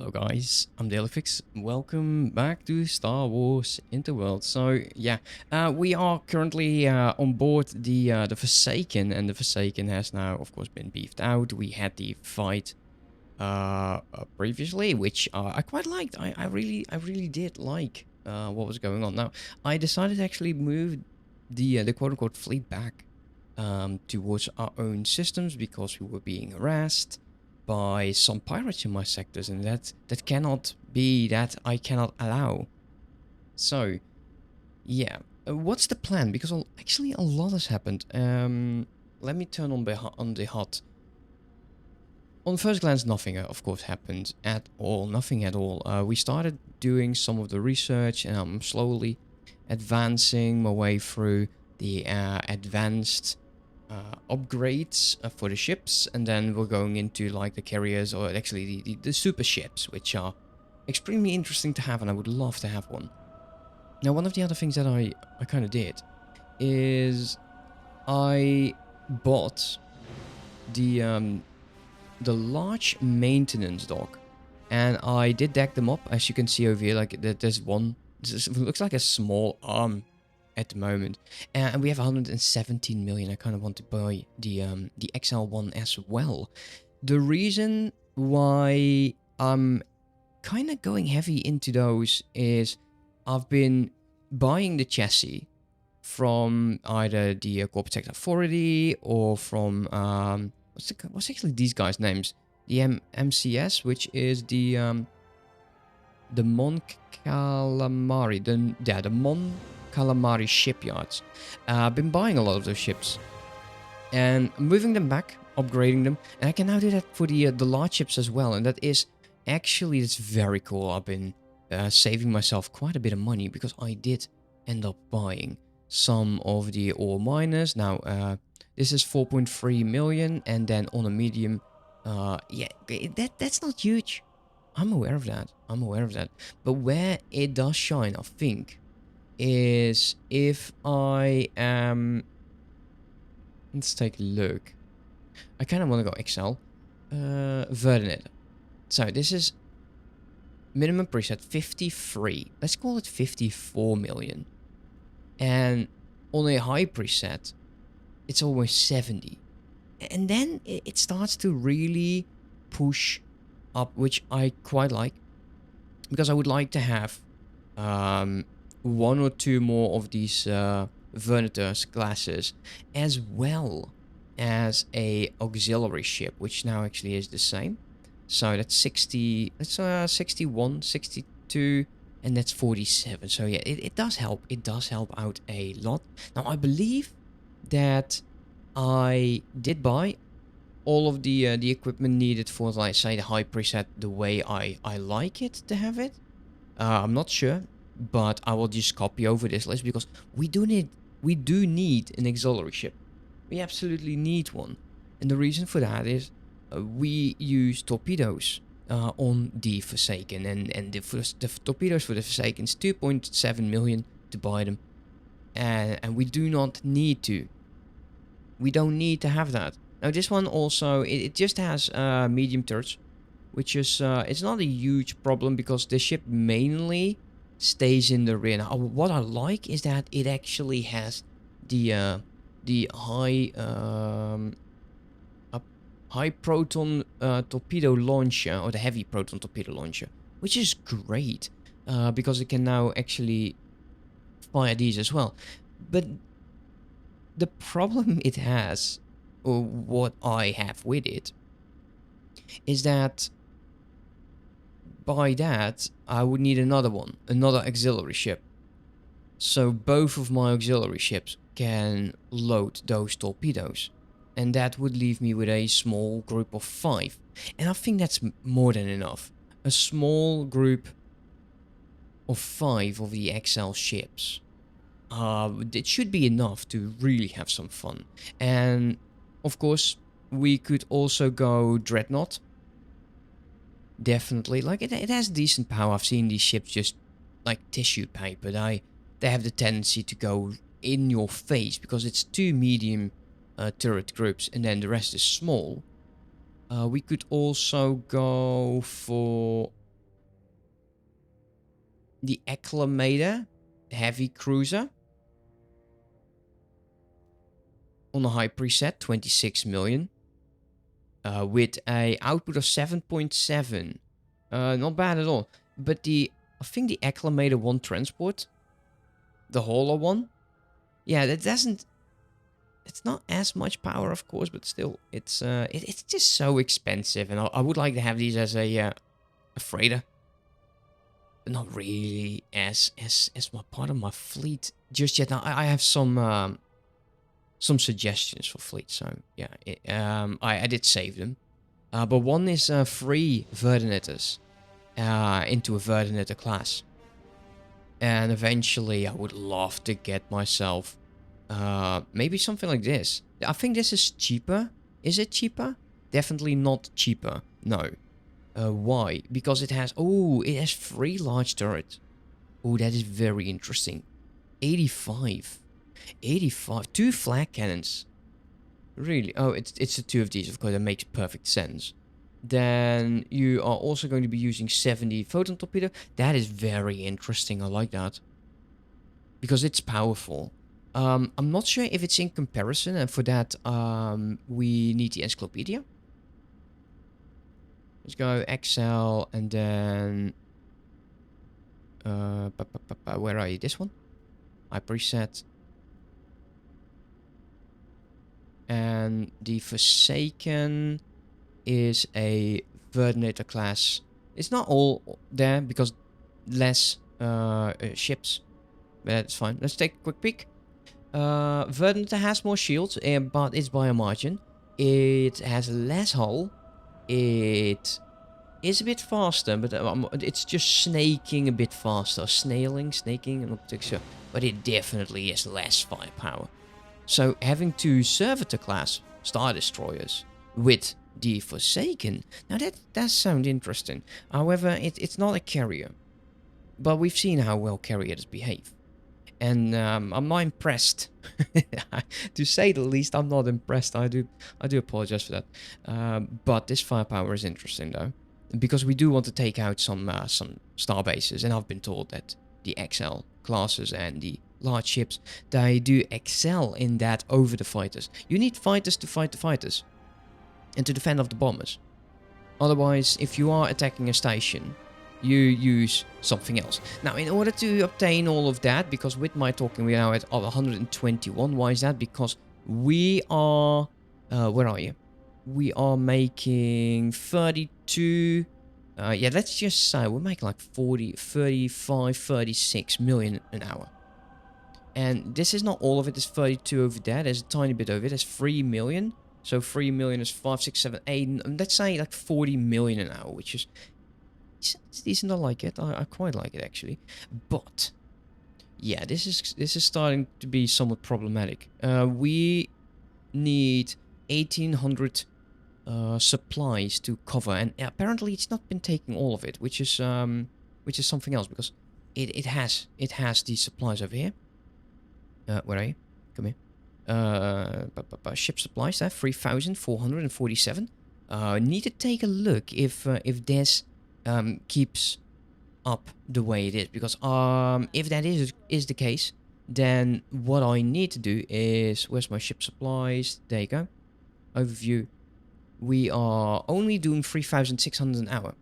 Hello guys, I'm Dyslexic. Welcome back to Star Wars Interworlds. So yeah, we are currently on board the Forsaken, and the Forsaken has now, of course, been beefed out. We had the fight previously, which I quite liked. I really did like what was going on. Now I decided to actually move the quote unquote fleet back towards our own systems because we were being harassed by some pirates in my sectors, and that cannot be, that I cannot allow. So yeah, what's the plan? Because actually a lot has happened. Let me turn on the hot. On first glance, nothing of course happened at all. Nothing at all. We started doing some of the research, and I'm slowly advancing my way through the advanced upgrades for the ships, and then we're going into like the carriers, or actually the super ships, which are extremely interesting to have, and I would love to have one. Now, one of the other things that I kind of did is I bought the large maintenance dock, and I did deck them up, as you can see over here. Like there's one. This looks like a small arm at the moment, and we have 117 million. I kind of want to buy the XL1 as well. The reason why I'm kind of going heavy into those is I've been buying the chassis from either the Corporate Authority or from what's actually these guys' names? The MCS, which is the Mon Calamari, the Mon Calamari shipyards. I've been buying a lot of those ships and moving them back, upgrading them, and I can now do that for the large ships as well. And that is actually, it's very cool. I've been saving myself quite a bit of money because I did end up buying some of the ore miners. Now this is 4.3 million, and then on a medium, yeah, that's not huge. I'm aware of that. I'm aware of that. But where it does shine, I think, is if I am... Let's take a look. I kind of want to go XL. Verdant. So this is minimum preset 53. Let's call it 54 million. And on a high preset, it's almost 70. And then it starts to really push up, which I quite like, because I would like to have one or two more of these Vernators classes, as well as a auxiliary ship, which now actually is the same. So that's 60, that's 61, 62, and that's 47. So yeah, it does help. It does help out a lot. Now I believe that I did buy all of the equipment needed for, like, say, the high preset the way I like it to have it. I'm not sure, but I will just copy over this list because we do need an auxiliary ship. We absolutely need one, and the reason for that is we use torpedoes on the Forsaken, and the torpedoes for the Forsaken is 2.7 million to buy them, and we do not need to. We don't need to have that. Now this one also, it just has medium turrets, which is, it's not a huge problem because the ship mainly stays in the rear. Now, what I like is that it actually has the high proton torpedo launcher, or the heavy proton torpedo launcher, which is great because it can now actually fire these as well. But the problem it has, or what I have with it, is that by that I would need another auxiliary ship. So both of my auxiliary ships can load those torpedoes, and that would leave me with a small group of 5. And I think that's more than enough. A small group of 5 of the XL ships. It should be enough to really have some fun. And of course, we could also go Dreadnought. Definitely. Like, it has decent power. I've seen these ships just like tissue paper. They have the tendency to go in your face because it's 2 medium turret groups, and then the rest is small. We could also go for the Acclamator heavy cruiser on a high preset, 26 million, with a output of 7.7. Not bad at all. But I think the Acclamator 1 transport, the hauler one, yeah, that doesn't. It's not as much power, of course, but still, it's just so expensive, and I would like to have these as a freighter, but not really as my part of my fleet just yet. Now I have some suggestions for fleet, so yeah, I did save them, but one is 3 Verdinators into a Verdinator class, and eventually I would love to get myself maybe something like this. I think this is cheaper. Is it cheaper? Definitely not cheaper. No. Why? Because it has 3 large turrets. Oh, that is very interesting. 85. 85. 2 flag cannons. Really? Oh, it's the 2 of these. Of course, that makes perfect sense. Then you are also going to be using 70 photon torpedo. That is very interesting. I like that. Because it's powerful. I'm not sure if it's in comparison, and for that, we need the encyclopedia. Let's go Excel, and then where are you? This one? I preset. And the Forsaken is a Verdinator class. It's not all there because less ships. But that's fine. Let's take a quick peek. Verdinator has more shields, but it's by a margin. It has less hull. It is a bit faster, but it's just snaking a bit faster. Snaking, I'm not particularly sure. But it definitely is less firepower. So having 2 Servitor class Star Destroyers with the Forsaken, now that does sound interesting. However, it's not a carrier. But we've seen how well carriers behave. And I'm not impressed. To say the least, I'm not impressed. I do apologize for that. But this firepower is interesting though, because we do want to take out some star bases, and I've been told that the XL classes and the large ships, they do excel in that over the fighters. You need fighters to fight the fighters and to defend off the bombers. Otherwise, if you are attacking a station, you use something else. Now, in order to obtain all of that, because with my talking we are now at 121. Why is that? Because we are... where are you? We are making 32... yeah, let's just say we're making like 40, 35, 36 million an hour. And this is not all of it. There's 32 over there. There's a tiny bit over it. There's 3 million. So 3 million is 5, 6, 7, 8. Let's say like 40 million an hour, which is... It's decent. I like it. I quite like it actually. But yeah, this is starting to be somewhat problematic. We need 1,800 supplies to cover, and apparently it's not been taking all of it, which is something else, because it has these supplies over here. Where are you? Come here. Ship supplies there, 3,447. Need to take a look if this keeps up the way it is, because if that is the case, then what I need to do is, where's my ship supplies? There you go. Overview. We are only doing 3,600 an hour,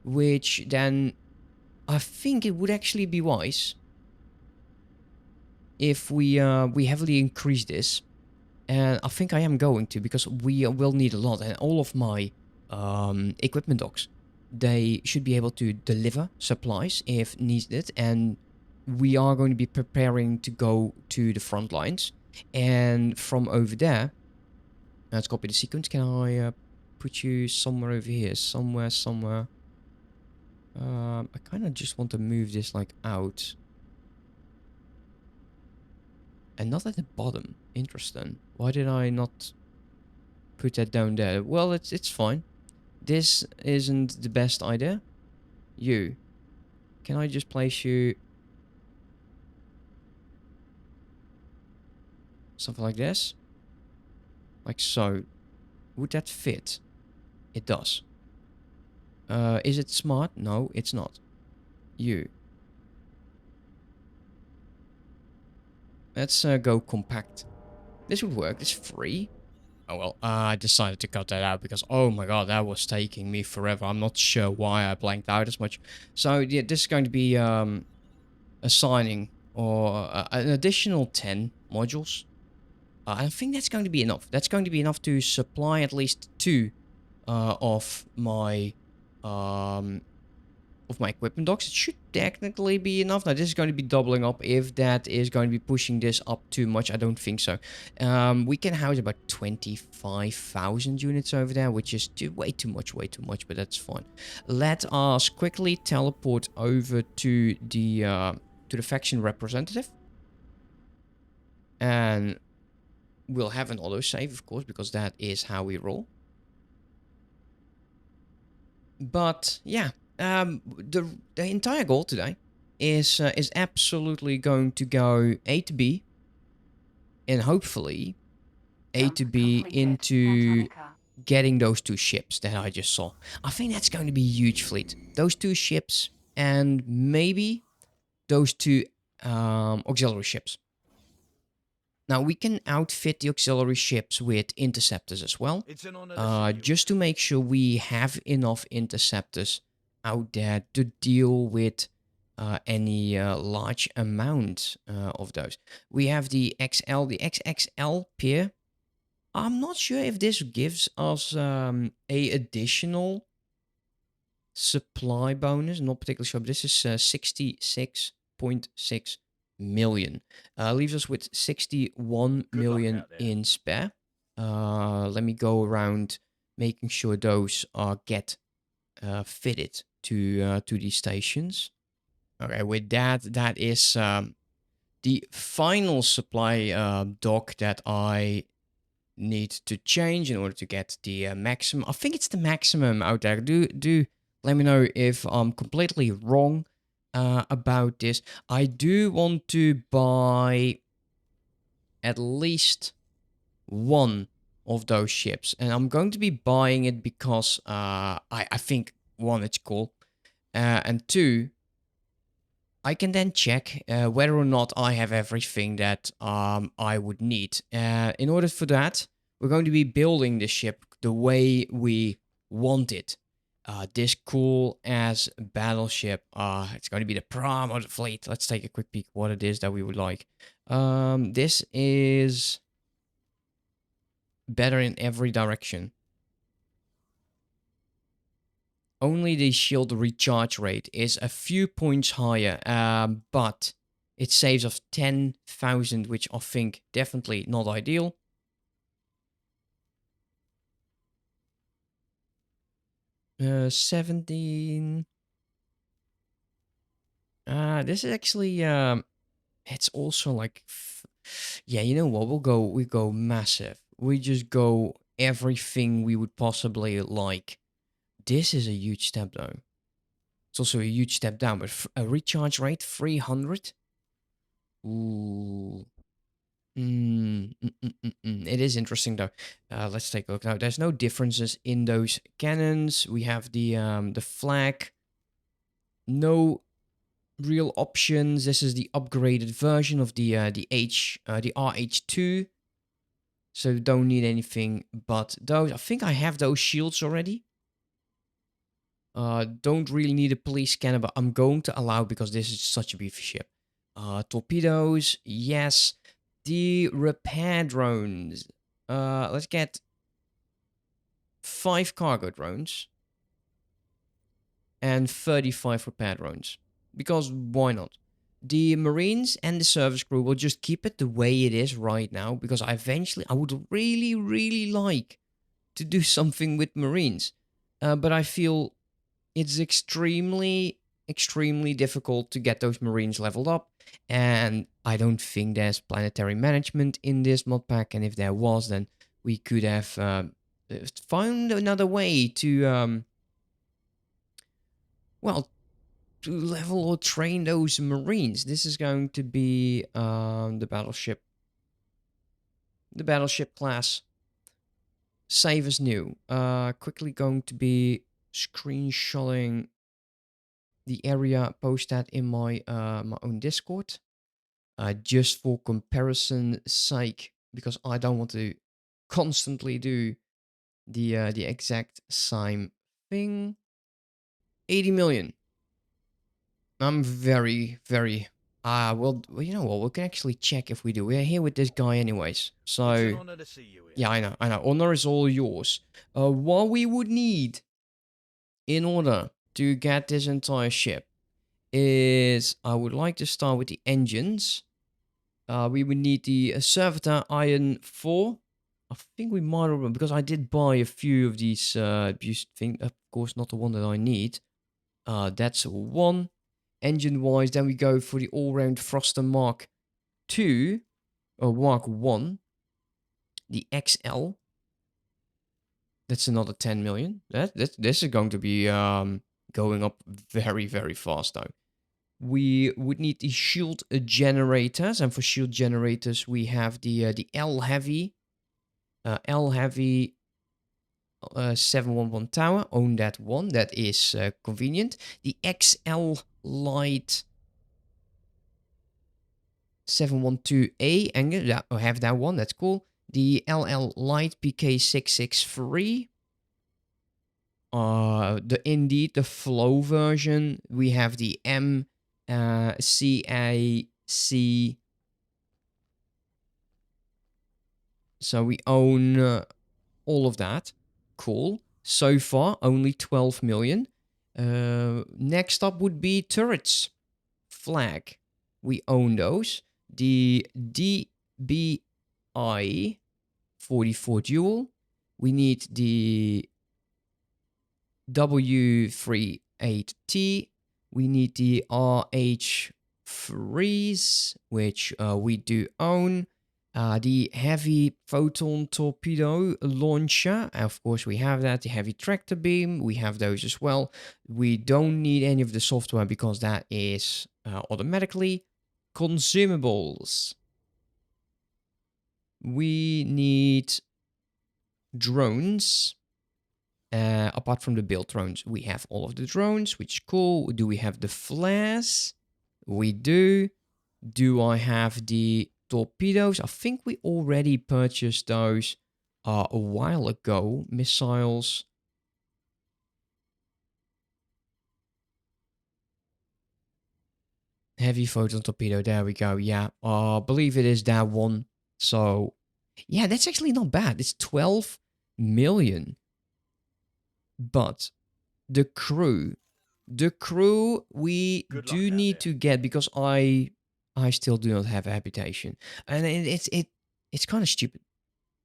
which then I think it would actually be wise if we heavily increase this, and I think I am going to, because we will need a lot, and all of my equipment docks, they should be able to deliver supplies if needed, and we are going to be preparing to go to the front lines, and from over there, let's copy the sequence. Can I put you somewhere over here, somewhere? I kind of just want to move this like out, and not at the bottom. Interesting. Why did I not put that down there? Well, it's fine. This isn't the best idea. You. Can I just place you... something like this? Like so. Would that fit? It does. Is it smart? No, it's not. You. Let's go compact. This would work. It's free. Oh well, I decided to cut that out because, oh my god, that was taking me forever. I'm not sure why I blanked out as much. So yeah, this is going to be assigning or an additional 10 modules. I think that's going to be enough. That's going to be enough to supply at least two of um, my equipment docks. It should technically be enough. Now, this is going to be doubling up. If that is going to be pushing this up too much, I don't think so. We can house about 25,000 units over there, which is way too much, but that's fine. Let us quickly teleport over to the faction representative. And we'll have an autosave, of course, because that is how we roll. But yeah, the entire goal today is absolutely going to go A to B, and hopefully A to B into getting those two ships that I just saw. I think that's going to be a huge fleet. Those two ships and maybe those two auxiliary ships. Now, we can outfit the auxiliary ships with interceptors as well. It's an honor to see you. Just to make sure we have enough interceptors out there to deal with any large amount of those. We have the the XXL pier. I'm not sure if this gives us a additional supply bonus. Not particularly sure, but this is 66.6 million. Leaves us with 61 million in spare. Let me go around making sure those get fitted to these stations. Okay, with that is the final supply dock that I need to change in order to get the maximum. I think it's the maximum out there. Do let me know if I'm completely wrong about this. I do want to buy at least one of those ships, and I'm going to be buying it because I think one, it's cool, and two, I can then check whether or not I have everything that I would need. In order for that, we're going to be building the ship the way we want it. This cool as battleship. It's going to be the prime of the fleet. Let's take a quick peek what it is that we would like. This is better in every direction. Only the shield recharge rate is a few points higher, but it saves us 10,000, which I think definitely not ideal. Uh, 17. This is actually it's also like yeah, you know what? We go massive. We just go everything we would possibly like. This is a huge step though. It's also a huge step down, but a recharge rate 300. Ooh. It is interesting though. Let's take a look now. There's no differences in those cannons. We have the flag. No real options. This is the upgraded version of the RH2. So don't need anything but those. I think I have those shields already. Don't really need a police scanner, but I'm going to allow because this is such a beefy ship. Torpedoes, yes. The repair drones. Let's get 5 cargo drones and 35 repair drones. Because why not? The Marines and the service crew will just keep it the way it is right now because I would really, really like to do something with Marines. But I feel it's extremely difficult to get those Marines leveled up. And I don't think there's planetary management in this mod pack. And if there was, then we could have found another way to, well, to level or train those Marines. This is going to be the battleship. The battleship class. Save as new. Quickly going to be screenshotting the area, post that in my my own Discord. just for comparison sake, because I don't want to constantly do the exact same thing. 80 million. I'm very, very. Well, you know what? We can actually check if we do. We're here with this guy, anyways. It's an So, honor to see you here. yeah, I know. Honor is all yours. What we would need in order to get this entire ship is, I would like to start with the engines. We would need the Servitor Iron 4. I think we might have, because I did buy a few of these abused things. Of course, not the one that I need. That's one. Engine-wise, then we go for the all-round Froster Mark 2, or Mark 1. The XL. That's another 10 million. This is going to be going up very, very fast, though. We would need the shield generators, and for shield generators, we have the L Heavy, L Heavy 711 tower. Own that one. That is convenient. The XL Light 712A angle. Yeah, I have that one. That's cool. The LL Light PK663. Indeed the flow version. We have the MCAC. So we own all of that. Cool. So far, only 12 million. Next up would be turrets. Flag. We own those. The DBI 44 dual. We need the W38T. We need the RH Freeze, which we do own. The heavy photon torpedo launcher. Of course, we have that. The heavy tractor beam. We have those as well. We don't need any of the software because that is automatically. Consumables. We need drones. Apart from the build drones, we have all of the drones, which is cool. Do we have the flares? We do. Do I have the torpedoes? I think we already purchased those a while ago. Missiles. Heavy photon torpedo. There we go. Yeah, I believe it is that one. So, yeah, that's actually not bad. It's 12 million. But the crew we Good luck do out need there. to get, because I still do not have a habitation, and it's kind of stupid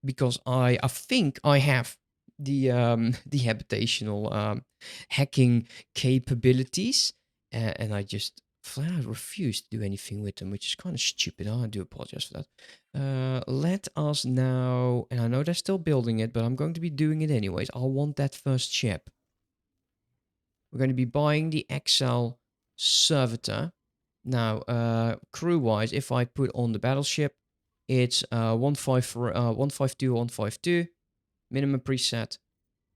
because I think I have the the habitational hacking capabilities, and I just flat out refuse to do anything with them, which is kind of stupid. I do apologize for that. Let us now, and I know they're still building it, but I'm going to be doing it anyways. I want that first ship. We're going to be buying the XL Servitor. Now, crew-wise, if I put on the battleship, it's 152, 152. Minimum preset,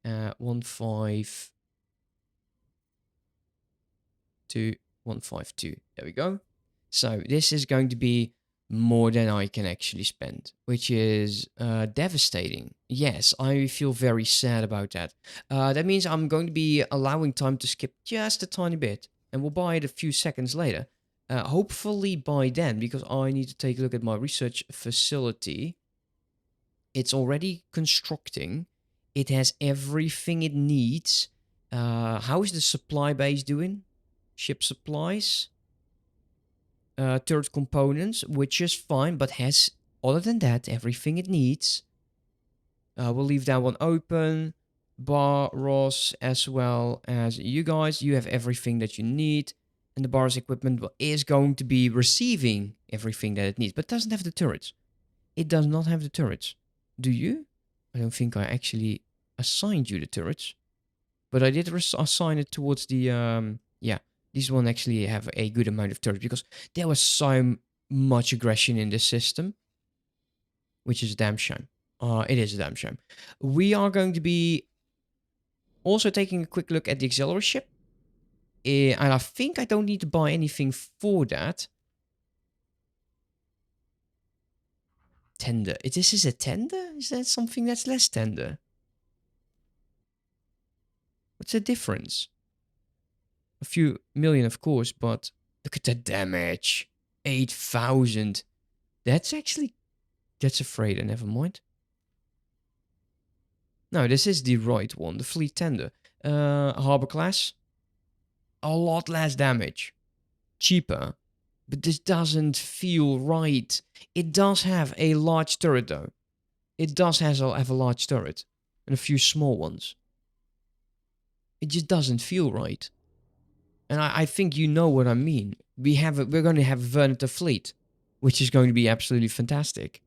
152, 152. There we go. So this is going to be more than I can actually spend, which is devastating. Yes, I feel very sad about that. That means I'm going to be allowing time to skip just a tiny bit, and we'll buy it a few seconds later. Hopefully by then, because I need to take a look at my research facility. It's already constructing. It has everything it needs. How is the supply base doing? Ship supplies, turret components, which is fine, but has, other than that, everything it needs. We'll leave that one open. Bar Ross, as well as you guys, you have everything that you need. And the bar's equipment is going to be receiving everything that it needs, but doesn't have the turrets. It does not have the turrets. Do you? I don't think I actually assigned you the turrets, but I did assign it towards the yeah. These one actually have a good amount of turrets because there was so much aggression in this system, which is a damn shame. It is a damn shame. We are going to be also taking a quick look at the auxiliary ship, and I think I don't need to buy anything for that. Tender. This is a tender? Is that something that's less tender? What's the difference? A few million, of course, but look at the damage. 8,000. That's actually... That's afraid, never mind. No, this is the right one, the fleet tender. Harbor class. A lot less damage. Cheaper. But this doesn't feel right. It does have a large turret, though. It does have a large turret. And a few small ones. It just doesn't feel right. And I think you know what I mean. We're going to have a Vernator fleet. Which is going to be absolutely fantastic.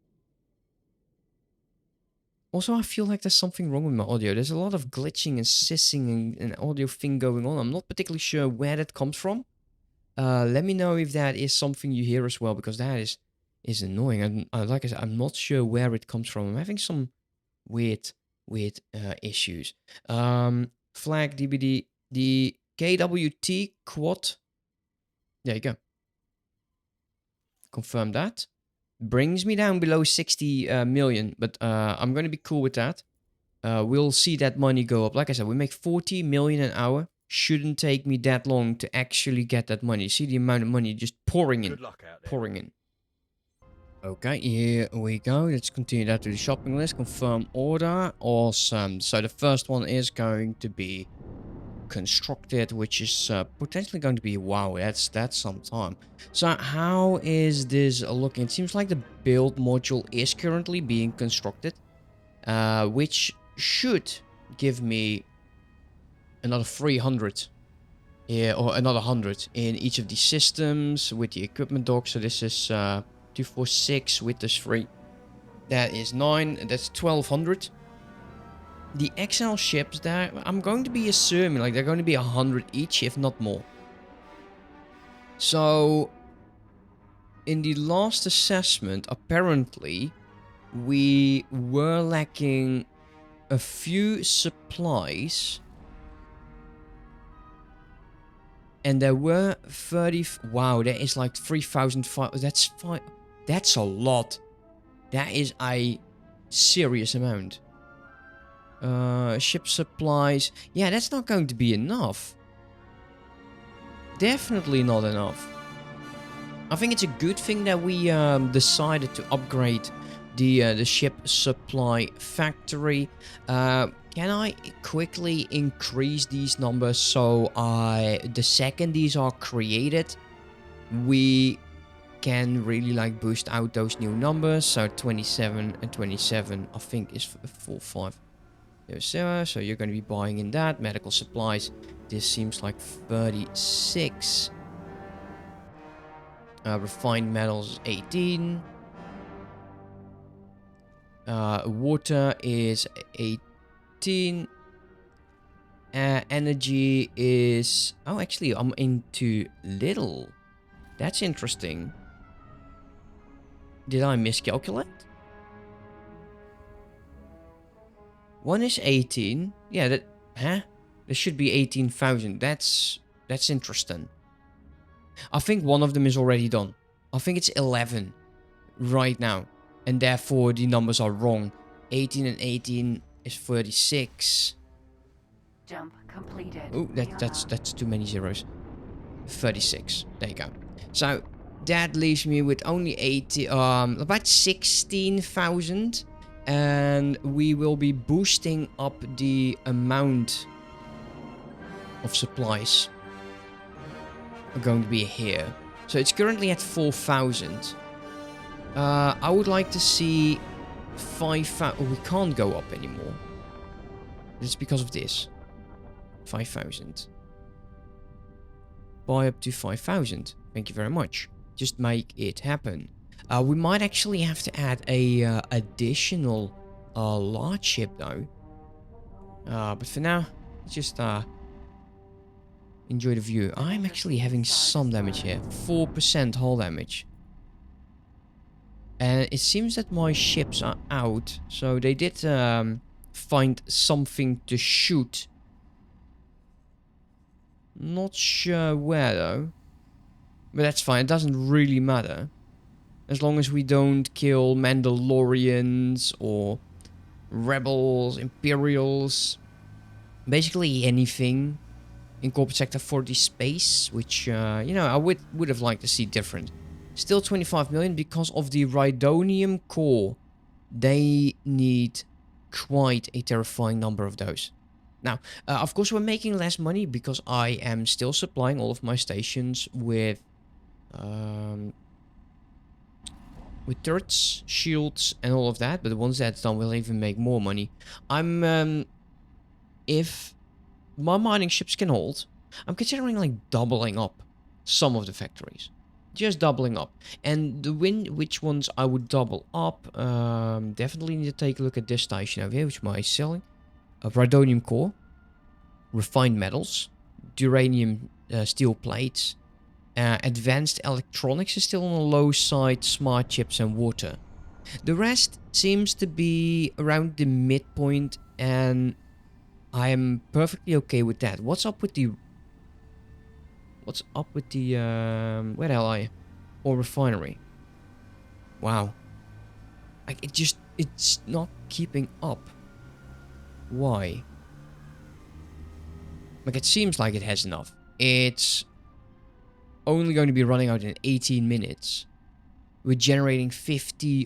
Also, I feel like there's something wrong with my audio. There's a lot of glitching and sissing and audio thing going on. I'm not particularly sure where that comes from. Let me know if that is something you hear as well, because that is annoying. And like I said, I'm not sure where it comes from. I'm having some weird issues. Flag DBD, the KWT quad. There you go. Confirm that. Brings me down below 60 million, but I'm going to be cool with that. We'll see that money go up. Like I said, we make 40 million an hour. Shouldn't take me that long to actually get that money. See the amount of money just pouring in. Pouring in. Okay, here we go. Let's continue that to the shopping list. Confirm order. Awesome. So the first one is going to be constructed, which is potentially going to be, wow, that's some time. So how is this looking? It seems like the build module is currently being constructed, which should give me another 300 here, or another 100 in each of these systems with the equipment dock. So this is 246 with this 3. That is 9. That's 1200. The XL ships, that I'm going to be assuming like they're going to be 100 each, if not more. So in the last assessment, apparently we were lacking a few supplies, and there were 30. Wow, that is like 3,500. That's a lot. That is a serious amount. Ship supplies. Yeah, that's not going to be enough. Definitely not enough. I think it's a good thing that we decided to upgrade the ship supply factory. Can I quickly increase these numbers so the second these are created, we can really like boost out those new numbers? So 27 and 27, I think, is 4-5. So you're going to be buying in that. Medical supplies, this seems like 36. Refined metals, 18. Water is 18. Energy is... Oh, actually, I'm into little. That's interesting. Did I miscalculate? One is 18. Yeah, that... Huh? There should be 18,000. That's interesting. I think one of them is already done. I think it's 11 right now. And therefore, the numbers are wrong. 18 and 18 is 36. Jump completed. Oh, that's too many zeros. 36. There you go. So, that leaves me with only about 16,000. And we will be boosting up the amount of supplies are going to be here. So it's currently at 4,000. I would like to see 5,000. Oh, we can't go up anymore. It's because of this. 5,000. Buy up to 5,000. Thank you very much. Just make it happen. We might actually have to add a additional large ship though. But for now, just enjoy the view. I'm actually having some damage here. 4% hull damage. And it seems that my ships are out. So they did find something to shoot. Not sure where though. But that's fine. It doesn't really matter. As long as we don't kill Mandalorians or rebels, Imperials, basically anything in corporate sector for the space, which, you know, I would have liked to see different. Still 25 million because of the Rhydonium core. They need quite a terrifying number of those. Now, of course, we're making less money because I am still supplying all of my stations with turrets, shields, and all of that. But once that's done, we'll even make more money. If my mining ships can hold, I'm considering like doubling up some of the factories. Just doubling up. And which ones I would double up, definitely need to take a look at this station over here, which am I selling? A Rhydonium core, refined metals, duranium steel plates, advanced electronics is still on the low side, smart chips and water. The rest seems to be around the midpoint, and I am perfectly okay with that. What's up with the where the hell are you? Or refinery? Wow. Like it's not keeping up. Why? Like it seems like it has enough. It's only going to be running out in 18 minutes. We're generating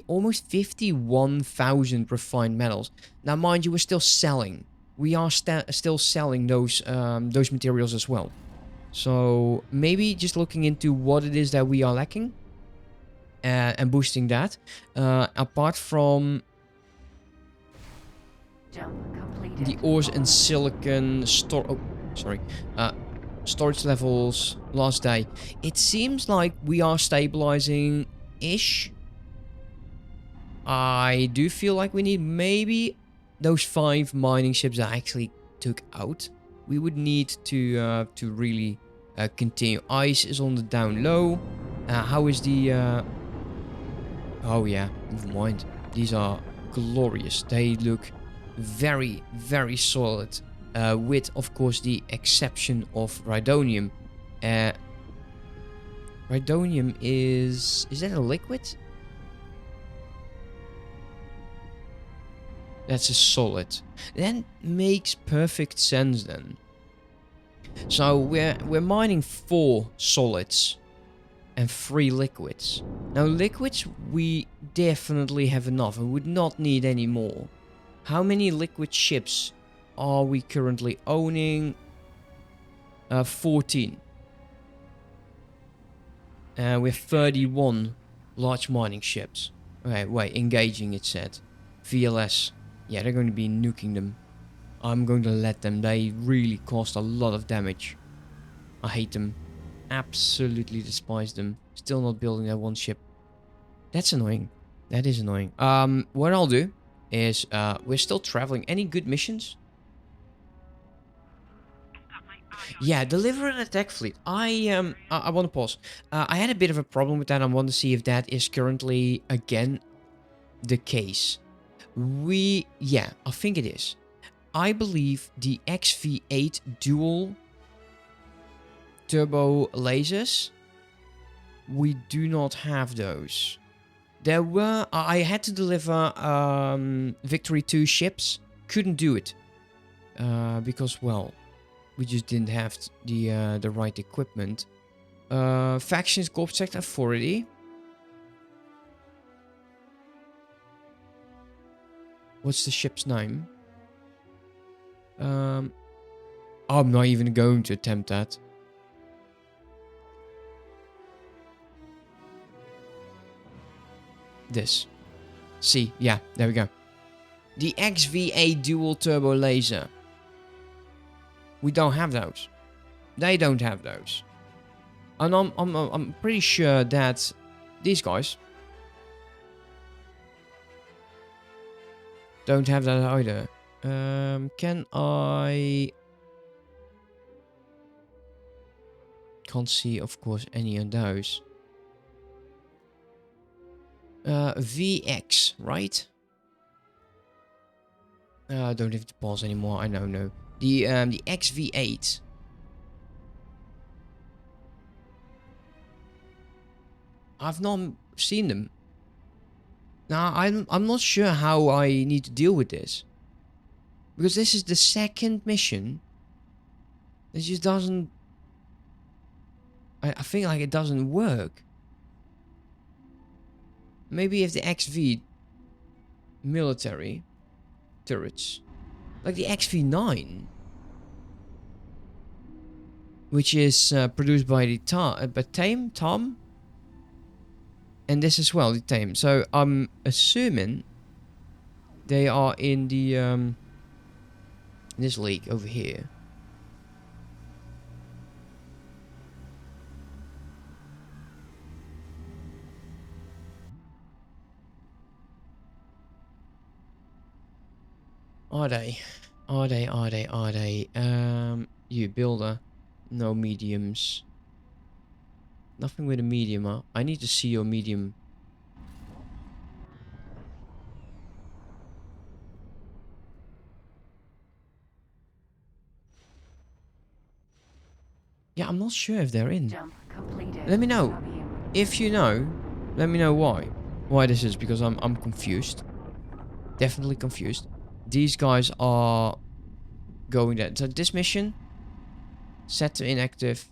almost 51,000 refined metals. Now, mind you, we're still selling. We are still selling those materials as well. So maybe just looking into what it is that we are lacking and boosting that. Apart from Jump completed. the ores and silicon storage levels last day, it seems like we are stabilizing ish. I do feel like we need maybe those 5 mining ships that I actually took out. We would need to really continue. Ice is on the down low. How is the oh yeah, never mind. These are glorious. They look very, very solid. With, of course, the exception of Rhydonium. Rhydonium is that a liquid? That's a solid. That makes perfect sense then. So we're mining 4 solids and 3 liquids. Now liquids we definitely have enough and would not need any more. How many liquid ships are we currently owning? 14. We have 31 large mining ships. Okay, wait, engaging it said. VLS. Yeah, they're going to be nuking them. I'm going to let them. They really cost a lot of damage. I hate them. Absolutely despise them. Still not building that one ship. That's annoying. That is annoying. What I'll do is, we're still traveling. Any good missions? Yeah, deliver an attack fleet. I want to pause. I had a bit of a problem with that. I want to see if that is currently, again, the case. Yeah, I think it is. I believe the XV8 dual turbo lasers, we do not have those. I had to deliver Victory 2 ships. Couldn't do it. Because, well, we just didn't have the right equipment. Factions Corp Sector Authority. What's the ship's name? I'm not even going to attempt that. This. See, yeah, there we go. The XVA dual turbo laser. We don't have those. They don't have those. And I'm pretty sure that these guys don't have that either. Can I... Can't see, of course, any of those. VX, right? I don't have to pause anymore. I know, no. The XV8. I've not seen them. Now, I'm not sure how I need to deal with this. Because this is the second mission. It just doesn't... I feel like it doesn't work. Maybe if the XV military turrets, like the XV9, which is produced by the Tom, and this as well, the Tame. So I'm assuming they are in the this league over here. Are they? Are they? You builder. No mediums. Nothing with a medium, huh? I need to see your medium. Yeah, I'm not sure if they're in. Jump completed. Let me know. W. If you know, let me know why. Why this is, because I'm confused. Definitely confused. These guys are going there. So this mission, set to inactive.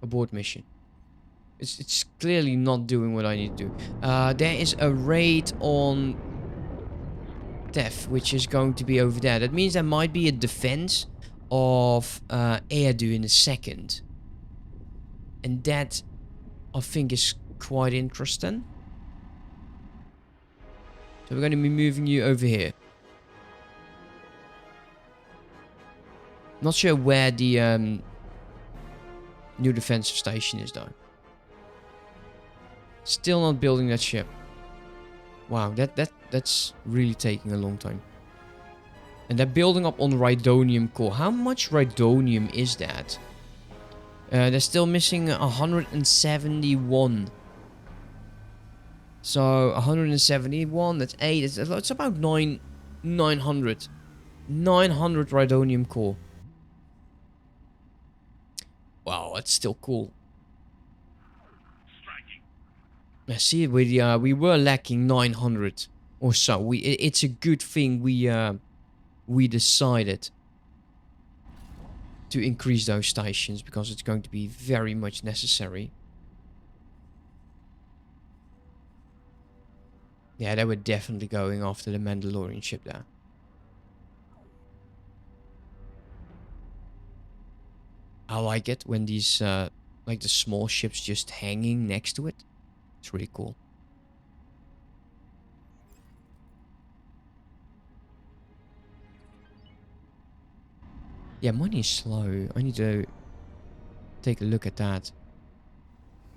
Abort mission. It's clearly not doing what I need to do. There is a raid on Def, which is going to be over there. That means there might be a defense of Erdu in a second. And that, I think, is quite interesting. So we're going to be moving you over here. Not sure where the new defensive station is though. Still not building that ship. Wow, that's really taking a long time. And they're building up on Rhydonium core. How much Rhydonium is that? They're still missing 171. So 171, that's 8. It's about 900. 900 Rhydonium core. Wow, that's still cool. I see, we were lacking 900 or so. It's a good thing we decided to increase those stations because it's going to be very much necessary. Yeah, they were definitely going after the Mandalorian ship there. I like it when these like the small ships just hanging next to it. It's really cool. Yeah, money is slow. I need to take a look at that.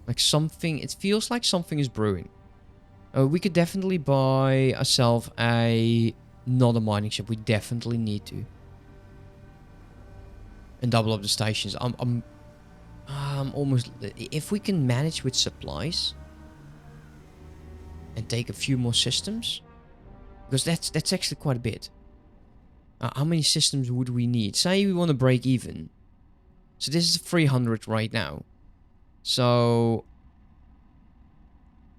Like something, it feels like something is brewing. We could definitely buy ourselves not a mining ship. We definitely need to. And double up the stations. I'm almost, if we can manage with supplies and take a few more systems, because that's actually quite a bit. How many systems would we need? Say we want to break even. So this is 300 right now. So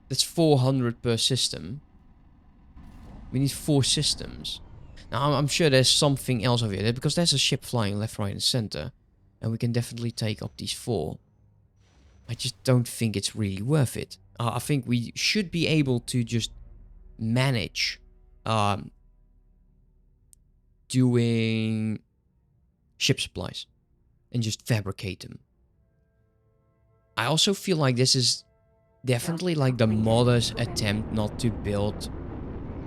that's 400 per system. We need 4 systems. Now I'm sure there's something else over here, because there's a ship flying left, right, and center, and we can definitely take up these 4. I just don't think it's really worth it. I think we should be able to just manage doing ship supplies and just fabricate them. I also feel like this is definitely like the modder's attempt not to build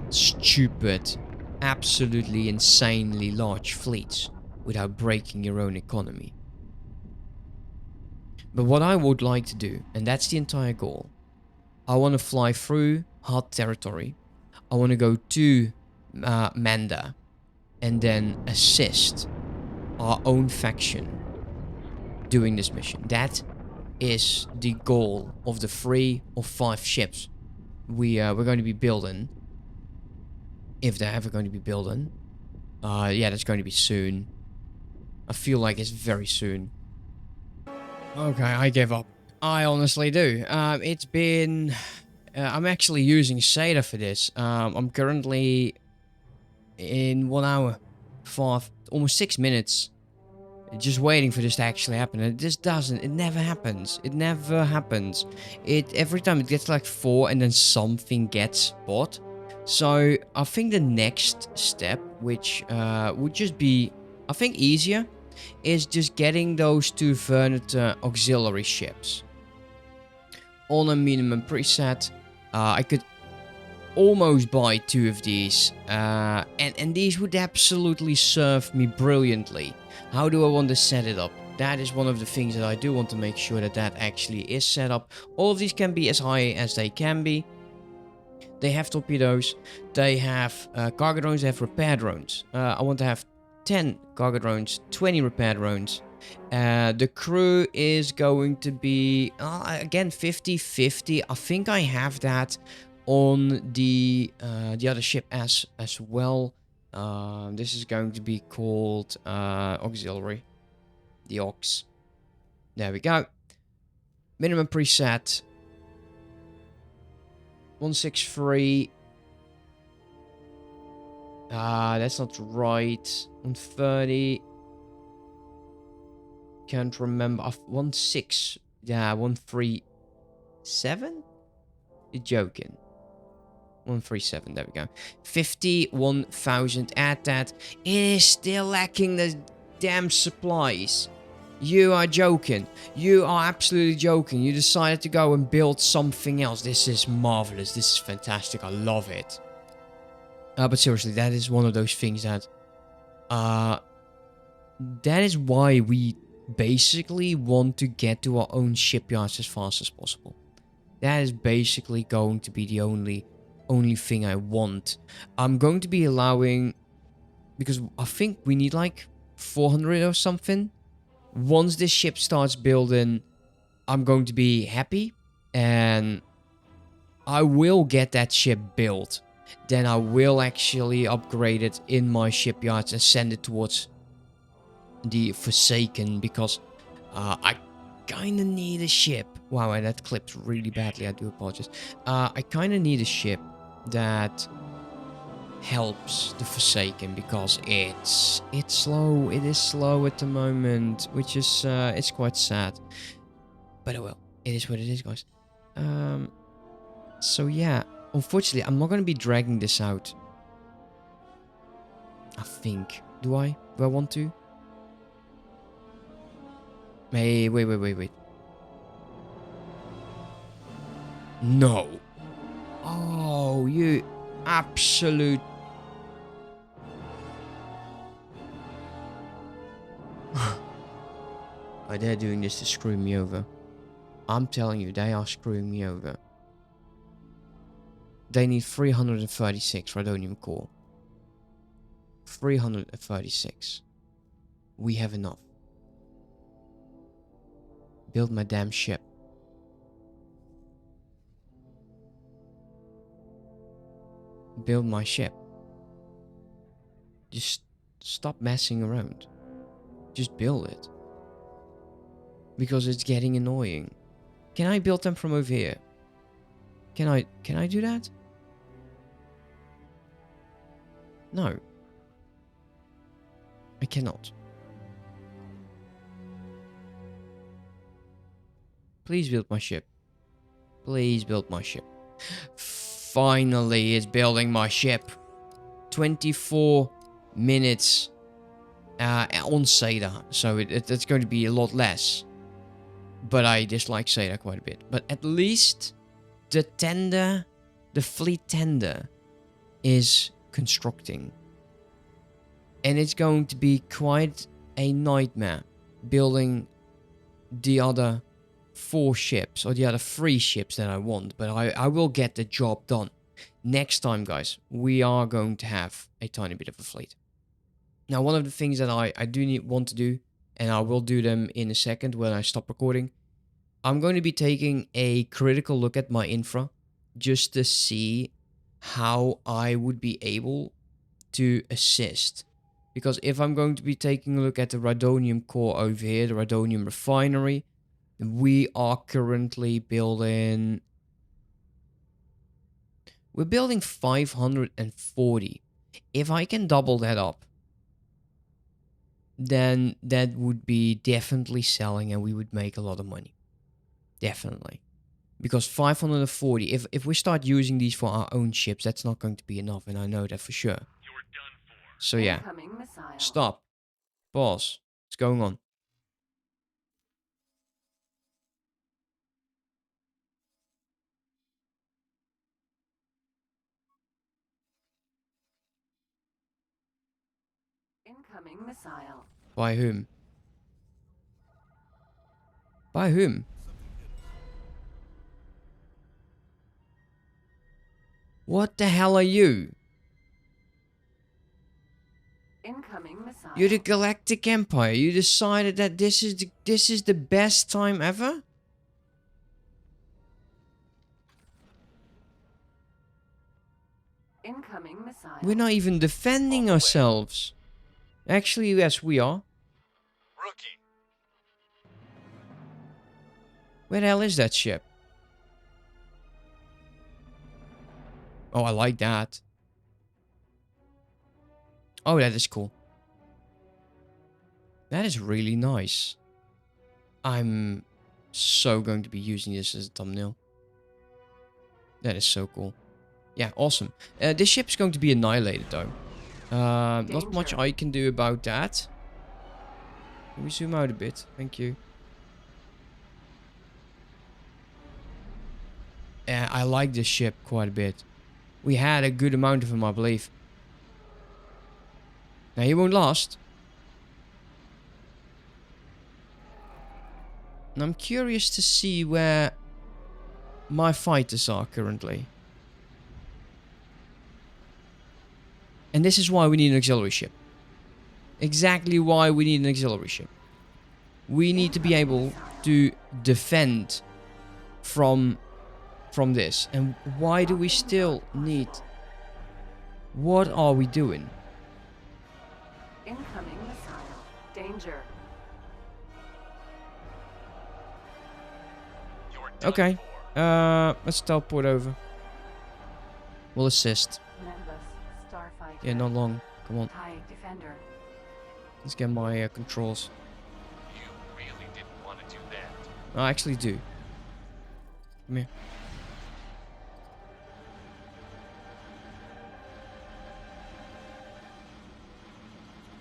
stupid, absolutely insanely large fleets without breaking your own economy. But what I would like to do, and that's the entire goal, I want to fly through hard territory. I want to go to Manda and then assist our own faction doing this mission. That is the goal of the 3 or 5 ships we're going to be building. If they're ever going to be building. Yeah, that's going to be soon. I feel like it's very soon. Okay, I give up. I honestly do. It's been... I'm actually using SATA for this. I'm currently in 1 hour, 5, almost 6 minutes, just waiting for this to actually happen. And it just doesn't. It never happens. It never happens. Every time it gets like 4 and then something gets bought. So I think the next step, which would just be, I think, easier, is just getting those 2 Vernet auxiliary ships on a minimum preset. I could almost buy 2 of these, and these would absolutely serve me brilliantly. How do I want to set it up? That is one of the things that I do want to make sure that that actually is set up. All of these can be as high as they can be. They have torpedoes, they have cargo drones, they have repair drones. I want to have 10 cargo drones, 20 repair drones. The crew is going to be, again, 50-50. I think I have that on the other ship as well. This is going to be called auxiliary. The aux. There we go. Minimum preset. 163. That's not right. 130. Can't remember. 16. Yeah, 137? You're joking. 137, there we go. 51,000 at that. It is still lacking the damn supplies. You are joking. You are absolutely joking. You decided to go and build something else. This is marvelous. This is fantastic. I love it. But seriously, that is one of those things that... that is why we basically want to get to our own shipyards as fast as possible. That is basically going to be the only thing I want. I'm going to be allowing, because I think we need like 400 or something. Once this ship starts building, I'm going to be happy, and I will get that ship built. Then I will actually upgrade it in my shipyards and send it towards the Forsaken, because I kind of need a ship. Wow, and that clipped really badly. I do apologize. I kind of need a ship that helps the Forsaken, because it's slow. It is slow at the moment, which is it's quite sad. But oh well, it is what it is, guys. So yeah, unfortunately, I'm not going to be dragging this out. I think. Do I? Do I want to? Hey, wait. No. Oh, you absolute... Oh, they're doing this to screw me over. I'm telling you, they are screwing me over. They need 336 Rhydonium core. 336. We have enough. Build my damn ship. Build my ship. Just stop messing around. Just build it. Because it's getting annoying. Can I build them from over here? Can I do that? No. I cannot. Please build my ship. Please build my ship. Finally, it's building my ship. 24 minutes on SATA. So it's going to be a lot less. But I dislike SATA quite a bit. But at least the tender, the fleet tender, is constructing. And it's going to be quite a nightmare building the other 4 ships, or the other 3 ships that I want. But I will get the job done. Next time, guys, we are going to have a tiny bit of a fleet. Now, one of the things that I want to do, and I will do them in a second when I stop recording, I'm going to be taking a critical look at my infra just to see how I would be able to assist. Because if I'm going to be taking a look at the Rhydonium core over here, the Rhydonium refinery, We are currently building... We're building 540. If I can double that up, then that would be definitely selling and we would make a lot of money. Definitely. Because 540, if we start using these for our own ships, that's not going to be enough, and I know that for sure. So yeah. Incoming missile. Stop. Pause. What's going on? Incoming missile. By whom? By whom? What the hell are you? Incoming missile. You're the Galactic Empire. You decided that this is the best time ever? Incoming missile. We're not even defending ourselves. Actually, yes, we are. Rookie. Where the hell is that ship? Oh, I like that. Oh, that is cool. That is really nice. I'm so going to be using this as a thumbnail. That is so cool. Yeah, awesome. This ship's going to be annihilated, though. Not much I can do about that. Can we zoom out a bit? Thank you. Yeah, I like this ship quite a bit. We had a good amount of him, I believe. Now, he won't last. And I'm curious to see where my fighters are currently. And this is why we need an auxiliary ship. Exactly why we need an auxiliary ship. We need to be able to defend from this. And why do we still need... What are we doing? Incoming missile. Danger. Okay. Let's teleport over. We'll assist. Nimbus. Starfighter. Yeah, not long. Come on. TIE Defender. Let's get my controls. You really didn't want to do that. I actually do. Come here.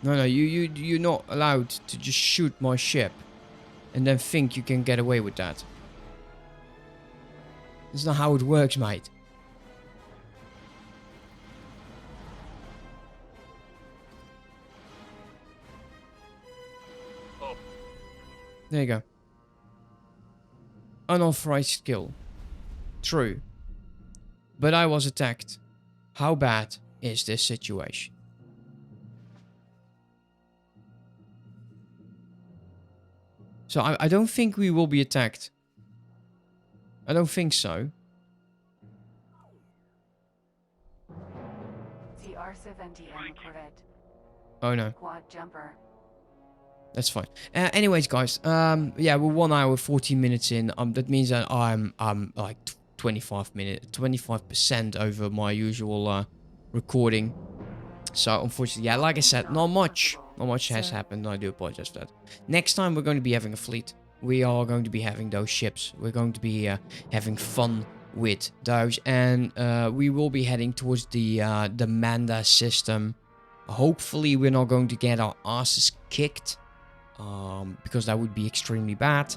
No, you're not allowed to just shoot my ship and then think you can get away with that. That's not how it works, mate. Oh. There you go. Unauthorized skill. True. But I was attacked. How bad is this situation? So I don't think we will be attacked. I don't think so. TR-70M corvette. Oh no. Quad jumper. That's fine. Anyways, guys, yeah, we're 1 hour 14 minutes in. That means that I'm like 25% over my usual recording. So unfortunately, yeah, like I said, not much has happened. I do apologize for that. Next time we're going to be having a fleet. We are going to be having those ships. We're going to be having fun with those, and we will be heading towards the Manda system. Hopefully, we're not going to get our asses kicked. Because that would be extremely bad.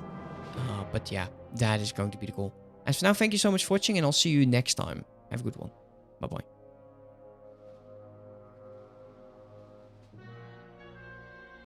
But yeah, that is going to be the goal. As for now, thank you so much for watching, and I'll see you next time. Have a good one. Bye-bye.